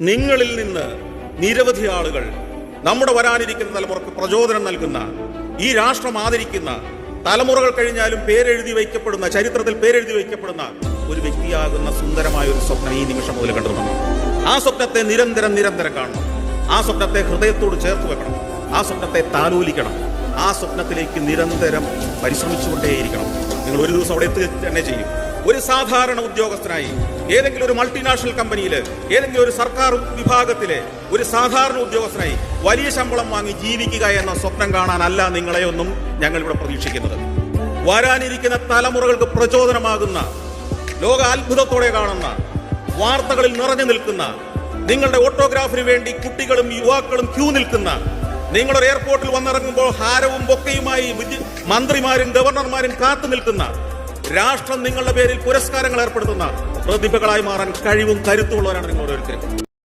നിങ്ങളിൽ നിന്ന് നിരവധി ആളുകൾ നമ്മുടെ വരാനിരിക്കുന്ന തലമുറക്ക് പ്രചോദനം നൽകുന്ന, ഈ രാഷ്ട്രം ആദരിക്കുന്ന, തലമുറകൾ കഴിഞ്ഞാലും പേരെഴുതി വയ്ക്കപ്പെടുന്ന, ചരിത്രത്തിൽ പേരെഴുതി വയ്ക്കപ്പെടുന്ന ഒരു വ്യക്തിയാകുന്ന സുന്ദരമായ ഒരു സ്വപ്നം ഈ നിമിഷം മുതൽ കണ്ടുവരണം. ആ സ്വപ്നത്തെ നിരന്തരം കാണണം. ആ സ്വപ്നത്തെ ഹൃദയത്തോട് ചേർത്ത് വെക്കണം. ആ സ്വപ്നത്തെ താലോലിക്കണം. ആ സ്വപ്നത്തിലേക്ക് നിരന്തരം പരിശ്രമിച്ചുകൊണ്ടേയിരിക്കണം. നിങ്ങൾ ഒരു ദിവസം അവിടെ എത്തുക തന്നെ ചെയ്യും. ഒരു സാധാരണ ഉദ്യോഗസ്ഥനായി ഏതെങ്കിലും ഒരു മൾട്ടിനാഷണൽ കമ്പനിയിൽ, ഏതെങ്കിലും ഒരു സർക്കാർ വിഭാഗത്തിലെ ഒരു സാധാരണ ഉദ്യോഗസ്ഥനായി വലിയ ശമ്പളം വാങ്ങി ജീവിക്കുക എന്ന സ്വപ്നം കാണാനല്ല നിങ്ങളെയൊന്നും ഞങ്ങൾ ഇവിടെ പ്രതീക്ഷിക്കുന്നത്. വരാനിരിക്കുന്ന തലമുറകൾക്ക് പ്രചോദനമാകുന്ന, ലോക അത്ഭുതത്തോടെ കാണുന്ന, വാർത്തകളിൽ നിറഞ്ഞു നിൽക്കുന്ന, നിങ്ങളുടെ ഓട്ടോഗ്രാഫിന് വേണ്ടി കുട്ടികളും യുവാക്കളും ക്യൂ നിൽക്കുന്ന, നിങ്ങളൊരു എയർപോർട്ടിൽ വന്നിറങ്ങുമ്പോൾ ഹാരവും ബൊക്കയുമായി മന്ത്രിമാരും ഗവർണർമാരും കാത്തു നിൽക്കുന്ന, രാഷ്ട്രം നിങ്ങളുടെ പേരിൽ പുരസ്കാരങ്ങൾ ഏർപ്പെടുത്തുന്ന പ്രതിഭകളായി മാറാൻ കഴിവും കരുത്തുമുള്ളവരാണ് നിങ്ങൾ ഓരോരുത്തരും.